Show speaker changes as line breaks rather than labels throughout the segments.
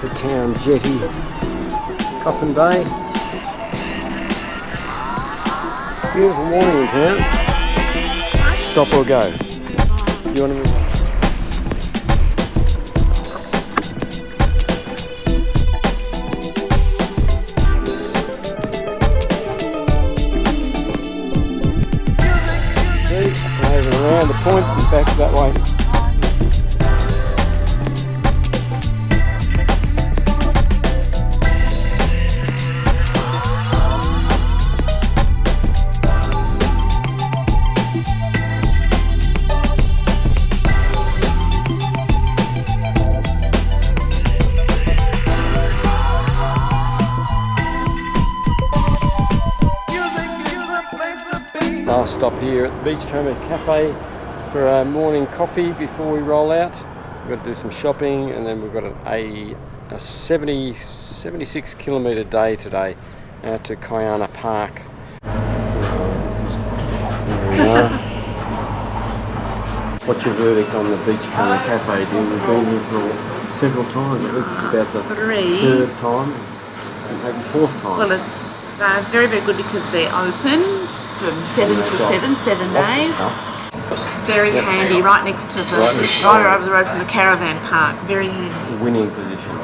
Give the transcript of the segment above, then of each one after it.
the town jetty, Coffin Bay. Beautiful morning in town. Stop or go? You want to move on? Over and around the point and back that way. Last stop here at the Beachcomber Cafe for our morning coffee before we roll out. We've got to do some shopping, and then we've got a 76 kilometre day today out to Eyre Park. What's your verdict on the Beachcomber Cafe, dear? We've been here for several times. I think it's about the third time, and maybe fourth time.
Well, they're very, very good because they're open from 7 to 7 days. Very handy, right next to the, right over the road from the caravan park. Very handy.
Winning position,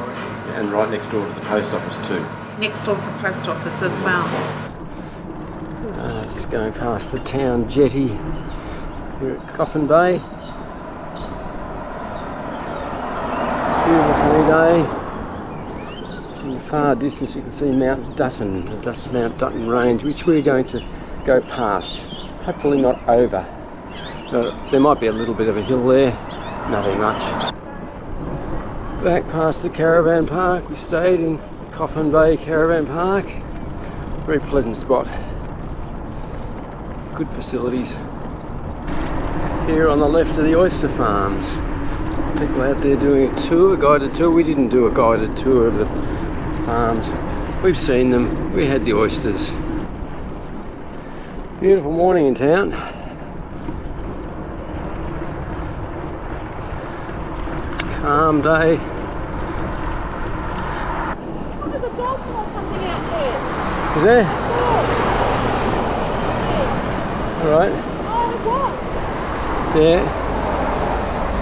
and right next door to the post office too.
Next door to the post office as well.
Just going past the town jetty here at Coffin Bay. Beautiful sunny day. In the far distance you can see Mt Dutton, the Mt Dutton range, which we're going to go past. Hopefully not over. There might be a little bit of a hill there, nothing much. Back past the caravan park. We stayed in Coffin Bay Caravan Park. Very pleasant spot. Good facilities. Here on the left are the oyster farms. People out there doing a tour, a guided tour. We didn't do a guided tour of the farms. We've seen them. We had the oysters. Beautiful morning in town. Calm day.
Oh, there's a dolphin or something out there.
Is there?
Yeah.
Alright.
Oh, what?
Yeah.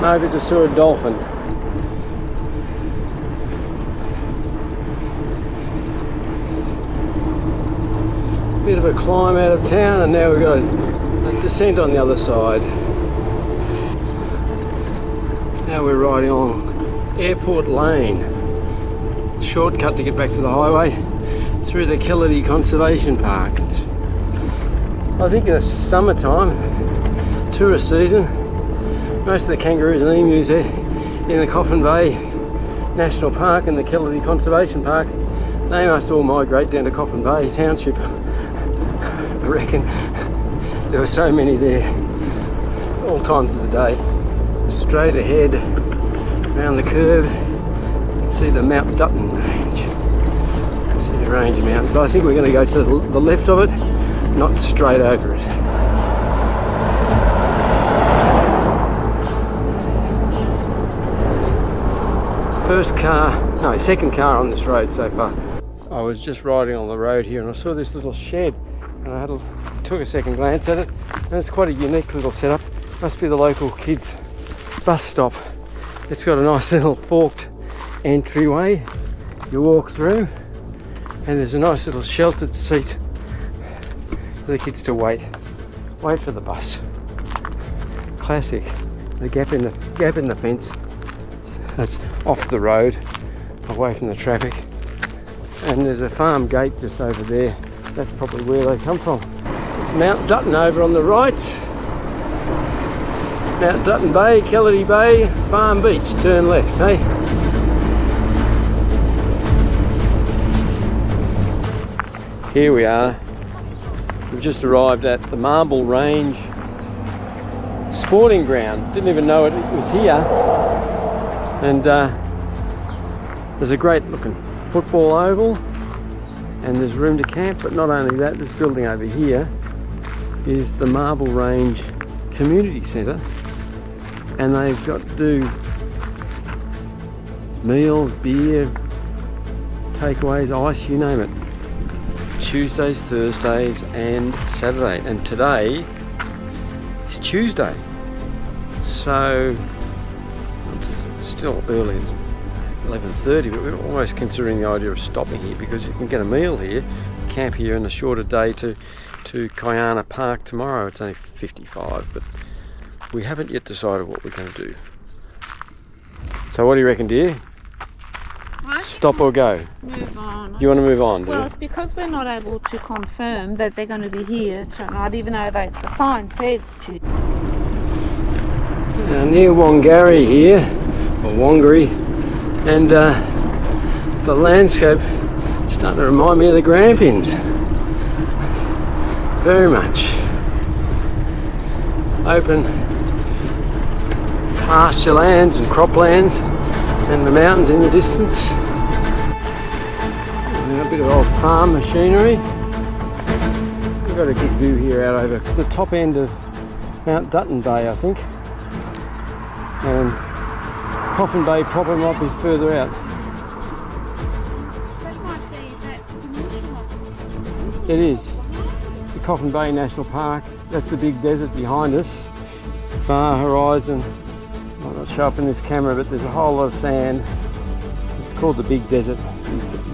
Maybe just saw a dolphin. Bit of a climb out of town, and now we've got a descent on the other side. Now we're riding on Airport Lane, shortcut to get back to the highway through the Kellerty Conservation Park. I think it's summertime, tourist season. Most of the kangaroos and emus there in the Coffin Bay National Park and the Kellerty Conservation Park, they must all migrate down to Coffin Bay Township. I reckon there were so many there all times of the day. Straight ahead around the curve you can see the Mt Dutton range. See the range of mountains, but I think we're going to go to the left of it, not straight over it. Second car on this road so far. I was just riding on the road here and I saw this little shed, and took a second glance at it, and it's quite a unique little setup. Must be the local kids bus stop. It's got a nice little forked entryway you walk through, and there's a nice little sheltered seat for the kids to wait for the bus. Classic. The gap in the fence. That's off the road, away from the traffic, and there's a farm gate just over there. That's probably where they come from. It's Mt Dutton over on the right. Mt Dutton Bay, Kellerty Bay, Farm Beach, turn left, hey? Here we are. We've just arrived at the Marble Range sporting ground. Didn't even know it was here. And there's a great looking football oval, and there's room to camp, but not only that, this building over here is the Marble Range Community Centre, and they've got to do meals, beer, takeaways, ice, you name it. Tuesdays, Thursdays and Saturday. And today is Tuesday. So it's still early, it's 11:30, but we're almost considering the idea of stopping here because you can get a meal here, camp here in a shorter day to Kayana Park tomorrow. It's only 55, but we haven't yet decided what we're going to do. So what do you reckon, dear? Stop or go?
Move on.
You want to move on, do
Well,
you?
it's because we're not able to confirm that they're going to be here tonight, even though the sign says Tuesday.
Now, near Wangari here, or Wangari, and the landscape is starting to remind me of the Grampians. Very much. Open pasture lands and croplands and the mountains in the distance. And a bit of old farm machinery. We've got a good view here out over the top end of Mt Dutton Bay, I think. And Coffin Bay proper might be further out.
That might be that waterfall.
It is. The Coffin Bay National Park. That's the big desert behind us. Far horizon. Might not show up in this camera, but there's a whole lot of sand. It's called the Big Desert.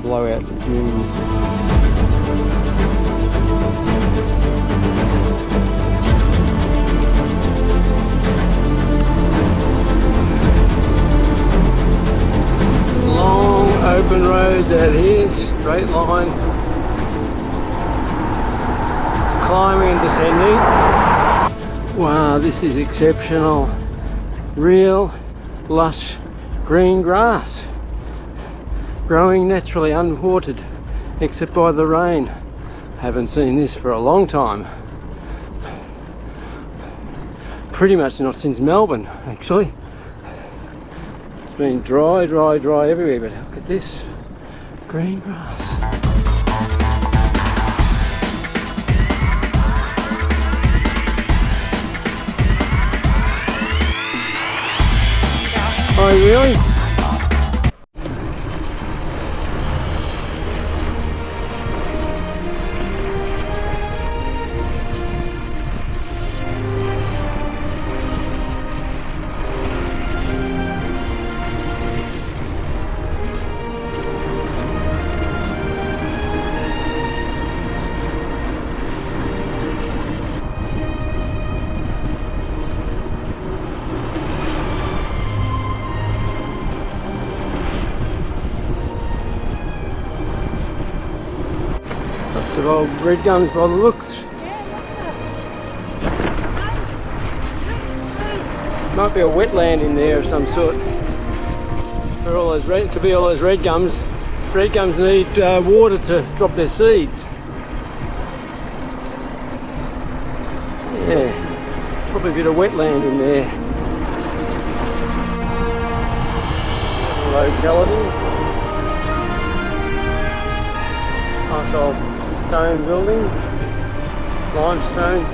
Blowout dunes. Long open roads out here, straight line, climbing and descending. Wow, this is exceptional. Real lush green grass, growing naturally unwatered except by the rain. Haven't seen this for a long time. Pretty much not since Melbourne, actually. It's been dry, dry, dry everywhere, but look at this green grass. Oh, really? Lots of old red gums by the looks. Might be a wetland in there of some sort. For all those red, to be all those red gums need water to drop their seeds. Yeah, probably a bit of wetland in there. Locality. Nice old stone building, limestone.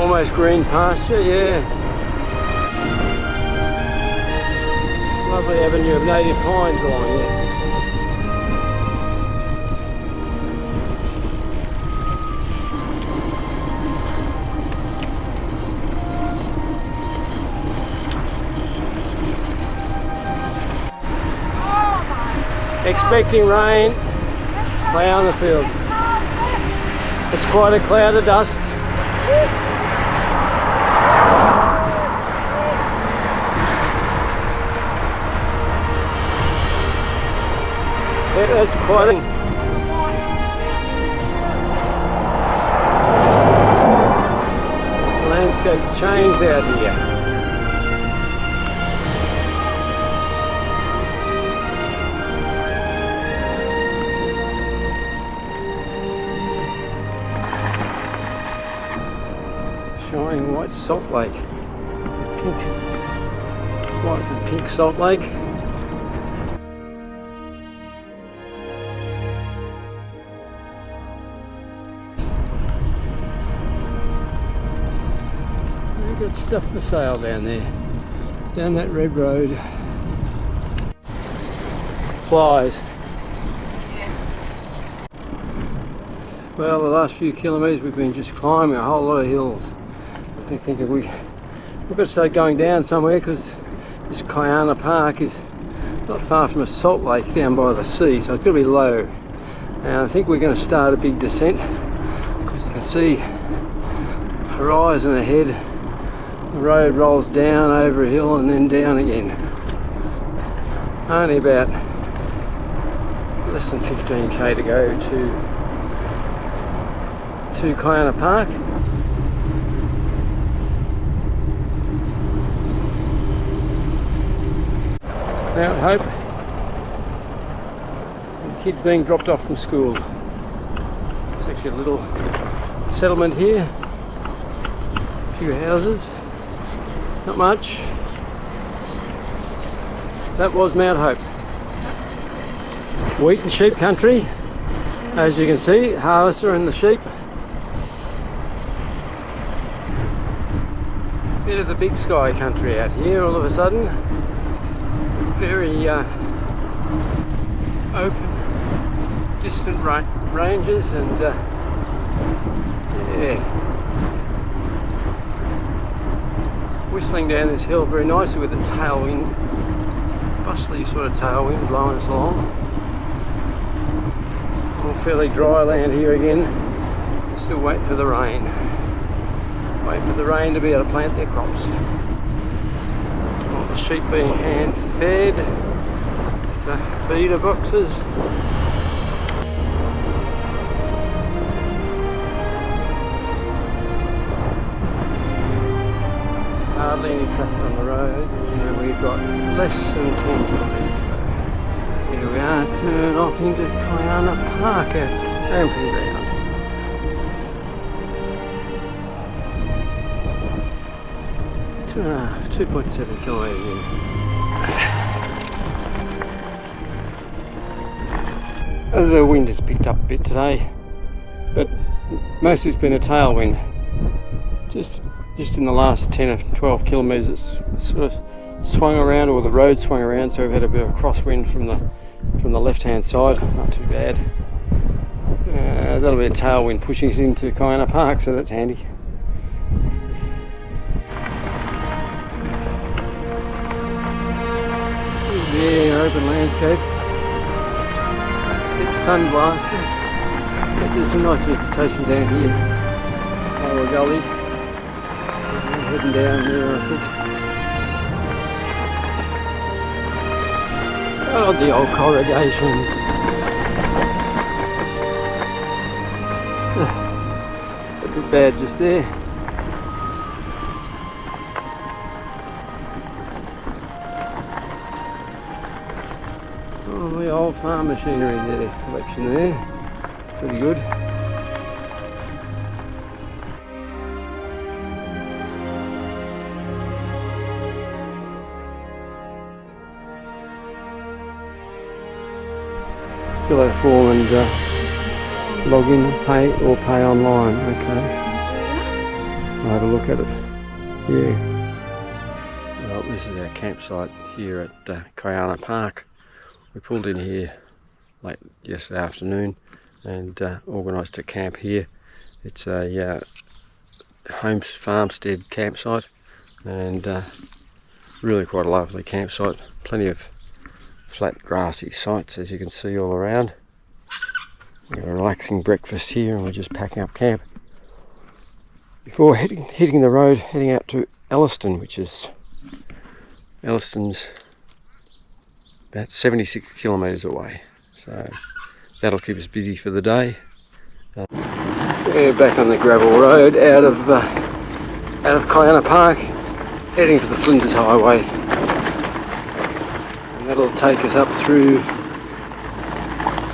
Almost green pasture, yeah. Lovely avenue of native pines along here. Expecting rain, cloud in the field. It's quite a cloud of dust. Yeah, that's quite a... Landscape's changed out here. Shining white salt lake. Pink. White and pink salt lake. They've got stuff for sale down there. Down that red road. flies. Well, the last few kilometres we've been just climbing a whole lot of hills. I'm thinking we've got to start going down somewhere, because this Eyre Park is not far from a salt lake down by the sea, so it's going to be low. And I think we're going to start a big descent, because you can see horizon ahead. The road rolls down over a hill and then down again. Only about less than 15k to go to Eyre Park. Mount Hope. And kids being dropped off from school. It's actually a little settlement here. A few houses. Not much. That was Mount Hope. Wheat and sheep country. As you can see, harvester and the sheep. Bit of the big sky country out here all of a sudden. Very open, distant ranges, and yeah, whistling down this hill very nicely with the tailwind, bustly sort of tailwind blowing us along. All fairly dry land here again. Still waiting for the rain. Waiting for the rain to be able to plant their crops. All the sheep being hand fed with feeder boxes. Hardly any traffic on the roads, and we've got less than 10 kilometres to go. Here we are, turn off into Eyre Park, our camping ground. 2.7 kilometres in. The wind has picked up a bit today, but mostly it's been a tailwind. Just in the last 10 or 12 kilometres it's sort of swung around, or the road swung around, so we've had a bit of a crosswind from the left hand side. Not too bad. That'll be a tailwind pushing us into Eyre Park, so that's handy. Yeah, open landscape. It's sun blasted, but there's some nice vegetation down here. Lower gully. Heading down there, I think. Oh, the old corrugations. A bit bad just there. Oh, the old farm machinery there, collection there. Pretty good. Fill out a form and log in, pay online. Okay. I'll have a look at it. Yeah. Well, this is our campsite here at Eyre Park. We pulled in here late yesterday afternoon and organised a camp here. It's a farmstead campsite, and really quite a lovely campsite. Plenty of flat grassy sites, as you can see, all around. We've got a relaxing breakfast here, and we're just packing up camp before hitting the road, heading out to Elliston, which is Elliston's about 76 kilometres away, so that'll keep us busy for the day. We're back on the gravel road out of Eyre Park, heading for the Flinders Highway. That'll take us up through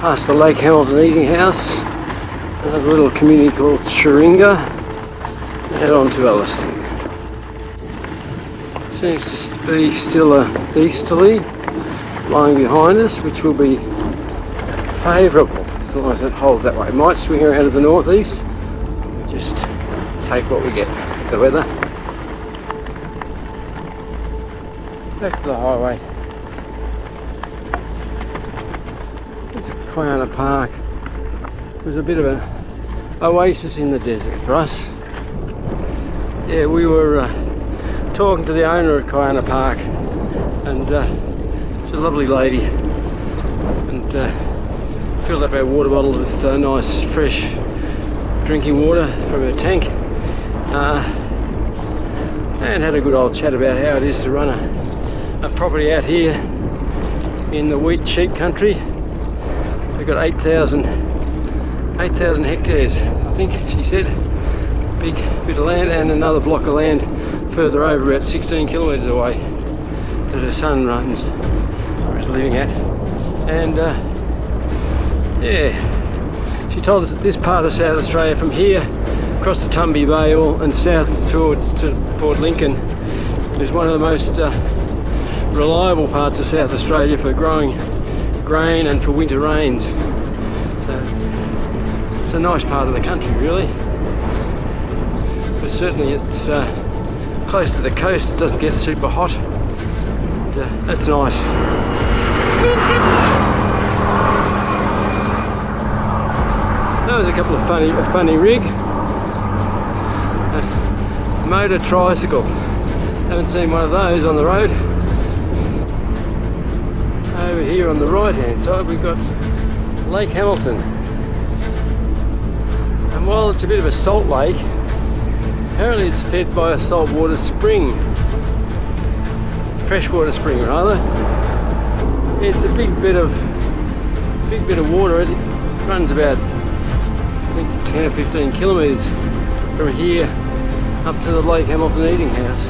past the Lake Hamilton Eating House, another little community called Sharinga, and head on to Elliston. Seems to be still a easterly lying behind us, which will be favourable as long as it holds that way. It might swing around to the northeast. We just take what we get with the weather. Back to the highway. This Kiana Park was a bit of an oasis in the desert for us. Yeah, we were talking to the owner of Kiana Park, and she's a lovely lady, and filled up our water bottles with nice fresh drinking water from her tank, and had a good old chat about how it is to run a property out here in the wheat sheep country. We've got 8,000 hectares, I think she said. Big bit of land, and another block of land further over, about 16 kilometres away, that her son runs, or is living at. And yeah, she told us that this part of South Australia, from here across the Coffin Bay and south towards to Port Lincoln, is one of the most reliable parts of South Australia for growing grain and for winter rains. So it's a nice part of the country, really. But certainly it's close to the coast, it doesn't get super hot. And, that's nice. That was a couple of funny rig. A motor tricycle. Haven't seen one of those on the road. Over here on the right hand side we've got Lake Hamilton. And while it's a bit of a salt lake, apparently it's fed by a saltwater spring. Freshwater spring rather. It's a big bit of water. It runs about, I think, 10 or 15 kilometres from here up to the Lake Hamilton eating house.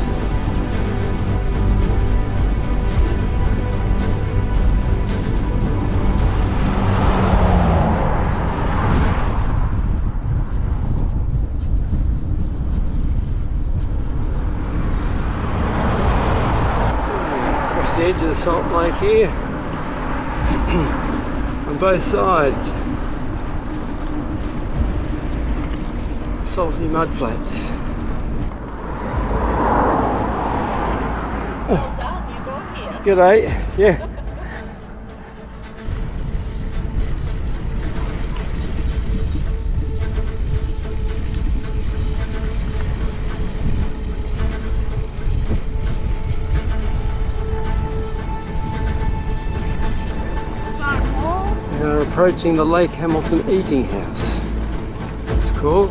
Across the edge of the salt lake here, on both sides. Salty mud flats. G'day, yeah. We are approaching the Lake Hamilton eating house, it's called.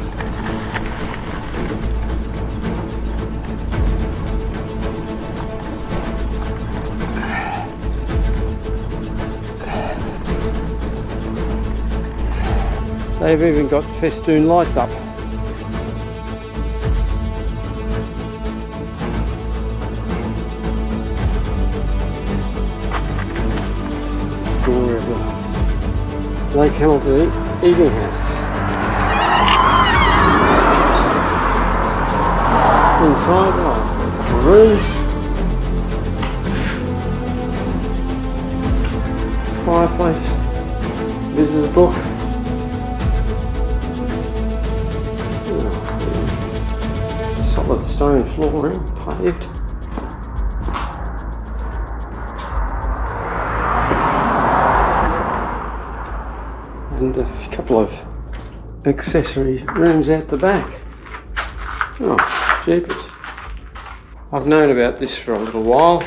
They've even got festoon lights up. This is the story of the Lake Hamilton eating house. Inside, rooms, fireplace, visitor book. Solid stone flooring, paved. And a couple of accessory rooms out the back. Oh, jeepers. I've known about this for a little while,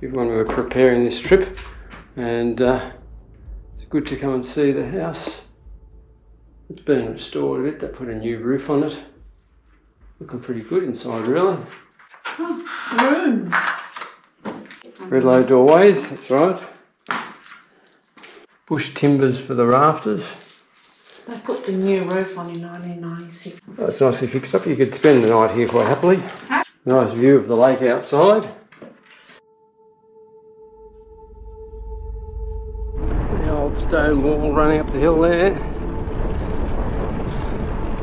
when we were preparing this trip, and it's good to come and see the house. It's been restored a bit, they put a new roof on it. Looking pretty good inside, really.
Oh, rooms.
Red low doorways, that's right. Bush timbers for the rafters.
They put the new roof on in 1996.
Oh, it's nicely fixed up. You could spend the night here quite happily. Nice view of the lake outside. The old stone wall running up the hill there.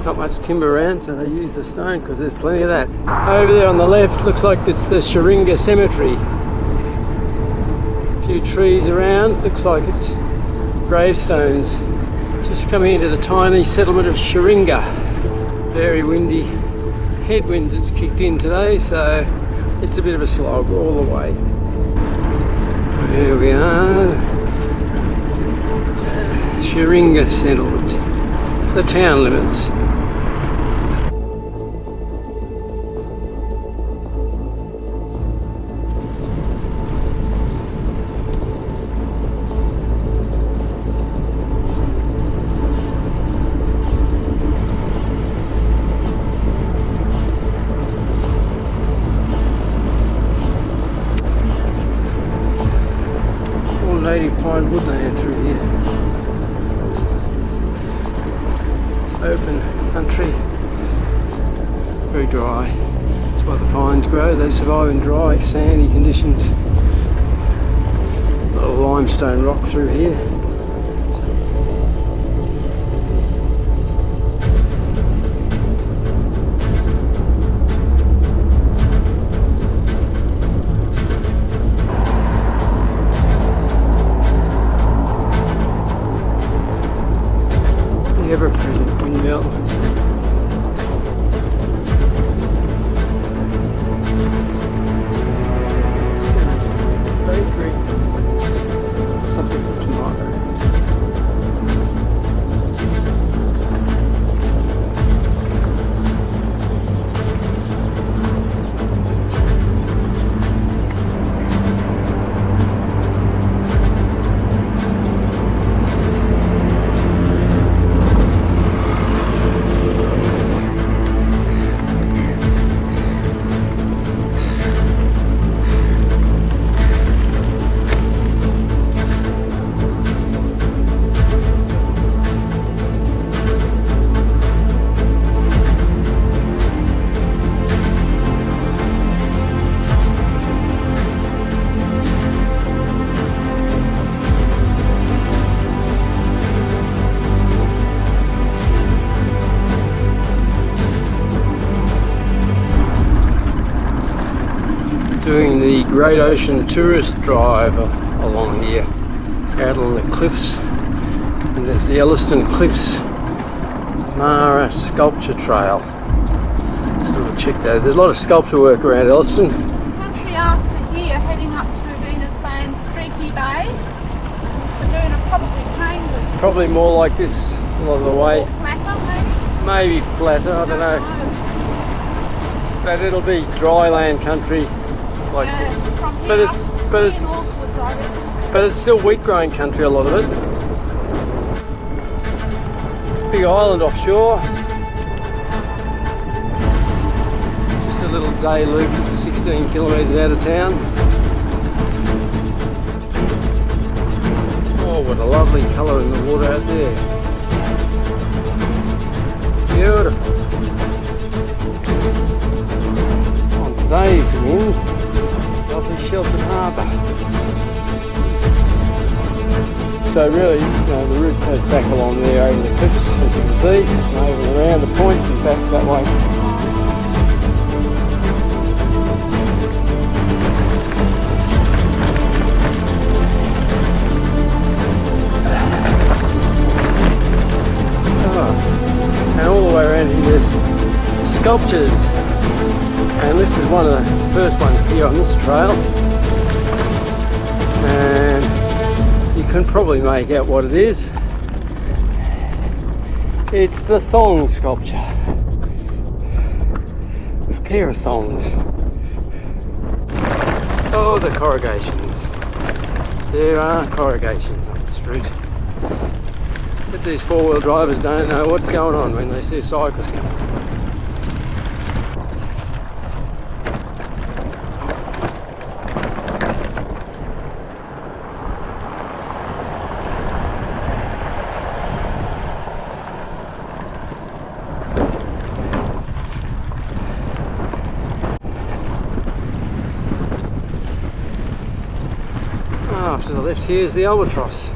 Not much timber around, so they use the stone because there's plenty of that. Over there on the left looks like it's the Sharinga Cemetery. A few trees around, looks like it's gravestones. Just coming into the tiny settlement of Sharinga. Very windy. Headwinds has kicked in today, so it's a bit of a slog all the way. There we are. Shiringa settlement, the town limits. Native pine woodland through here. Open country, very dry. That's why the pines grow. They survive in dry, sandy conditions. A lot of limestone rock through here. Ever-present windmill. Bakery. Something for tomorrow. Doing the Great Ocean Tourist Drive along here, out on the cliffs, and there's the Elliston Cliffs Mara Sculpture Trail. So we'll check that. There's a lot of sculpture work around Elliston.
Country after here, heading up through Venus Bay and Streaky Bay. Sabuna probably changes.
Probably more like this a lot of the way.
Or flatter,
Maybe flatter, I don't know. But it'll be dry land country like this. But it's still wheat growing country, a lot of it. Big island offshore. Just a little day loop for 16 kilometres out of town. Oh, what a lovely colour in the water out there. Beautiful. On today's wind, lovely sheltered harbour. So really, the route goes back along there over the cliffs, as you can see, and over and around the point and back that way. Oh, and all the way around here there's sculptures, and this is one of the first ones here on this trail. And you can probably make out what it is. It's the thong sculpture. A pair of thongs. Oh, the corrugations. There are corrugations on this route. But these four-wheel drivers don't know what's going on when they see a cyclist coming. To the left here is the albatross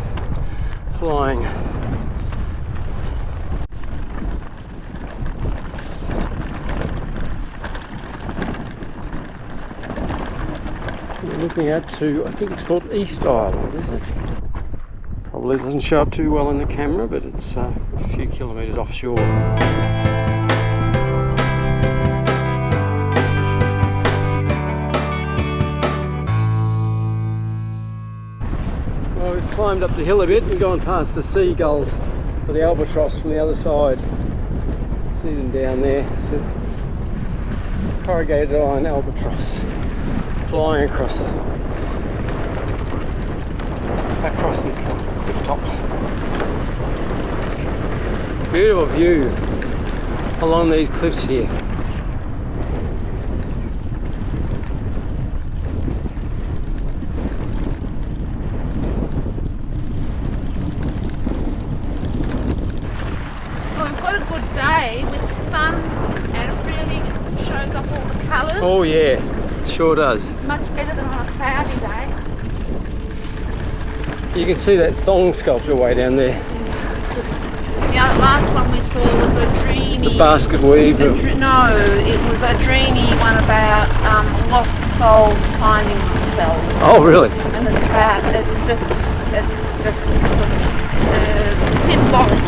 flying. We're looking at I think it's called East Island, is it? Probably doesn't show up too well in the camera, but it's a few kilometres offshore. climbed up the hill a bit and gone past the seagulls or the albatross from the other side. See them down there. So, corrugated iron albatross flying across the cliff tops. Beautiful view along these cliffs here.
Day with the sun, and it really shows up all the colours.
Oh yeah, sure does.
Much better than on a cloudy day.
You can see that thong sculpture way down there.
The last one we saw was a dreamy...
The basket weave.
No, it was a dreamy one about lost souls finding themselves.
Oh really?
And it's just symbolic.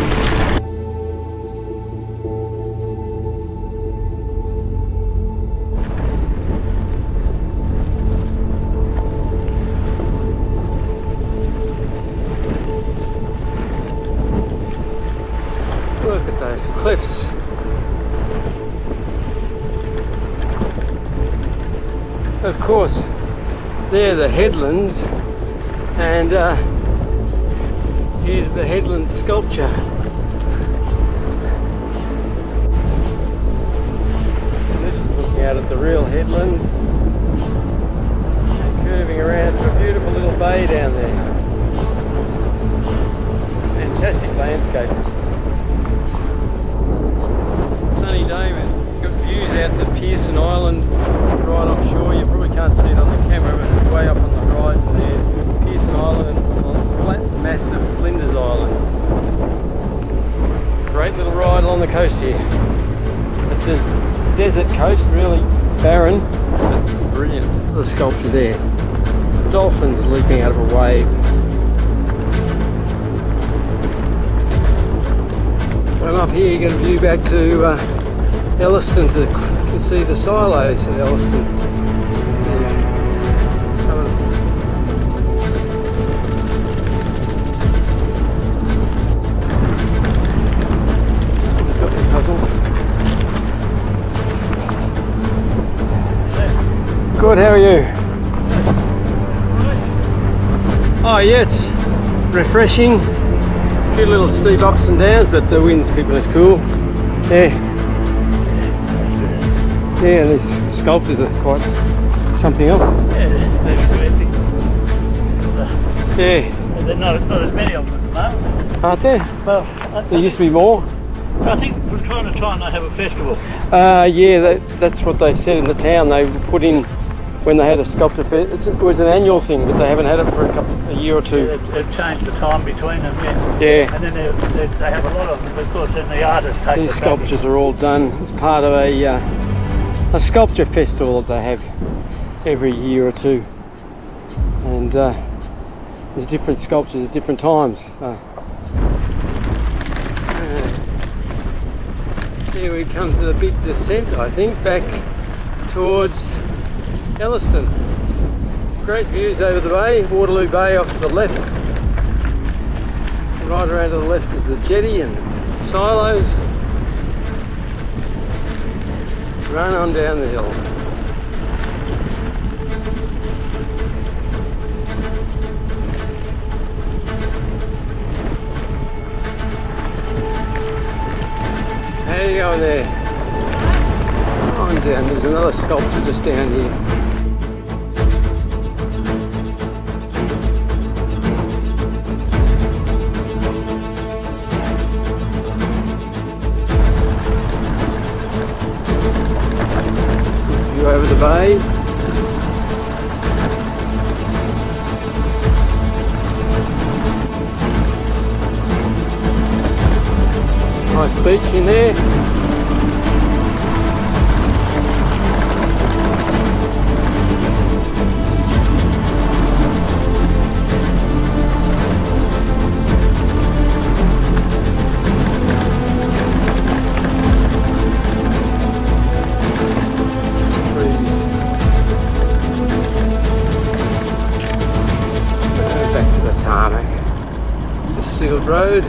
Look at those cliffs. Of course, they're the headlands, and here's the headland sculpture. And this is looking out at the real headlands, and curving around to a beautiful little bay down there. Fantastic landscape. Sunny day, man. Got views out to Pearson Island right offshore. You probably can't see it on the camera, but it's way up on the horizon there. Pearson Island and on the flat mass of Flinders Island. Great little ride along the coast here. It's this desert coast, really barren, but brilliant. The sculpture there. Dolphins leaping out of a wave. When I'm up here, you get a view back to Elliston. You can see the silos at Elliston. Got me puzzled. Good, how are you? Oh yeah, it's refreshing. A few little steep ups and downs, but the wind's keeping us cool. Yeah. Yeah, and these sculptures are quite something else.
Yeah, it is. They're terrific.
Yeah.
There's not as many of them at the moment.
Aren't there?
Well,
There used to be more.
I think from time to time they have a festival.
Yeah, that's what they said in the town. They put in when they had a sculpture fest. It was an annual thing, but they haven't had it for a year or two.
Yeah, they've changed the time between them, yeah.
Yeah.
And then they have a lot of them, of course, then the artists take
These
the
sculptures are all done as part of a sculpture festival that they have every year or two. And there's different sculptures at different times. Here we come to the big descent, I think, back towards Elliston. Great views over the bay, Waterloo Bay off to the left. Right around to the left is the jetty and silos. Run on down the hill. How are you going there? On down, there's another sculpture just down here. View over the bay. Nice beach in there. Back to the tarmac. Just sealed road.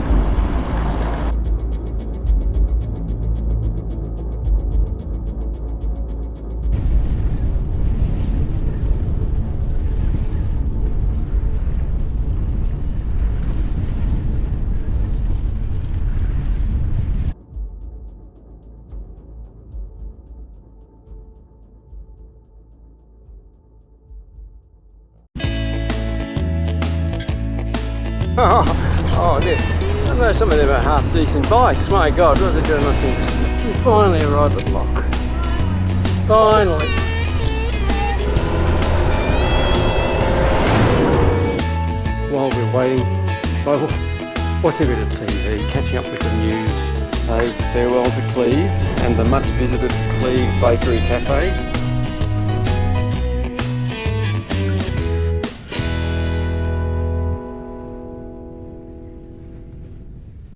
Oh, this. I know some of them are half decent bikes. My God, what are they doing? We finally arrived at Lock. Finally. While we're waiting, watching a bit of TV, catching up with the news. Say farewell to Cleve and the much visited Cleve Bakery Cafe.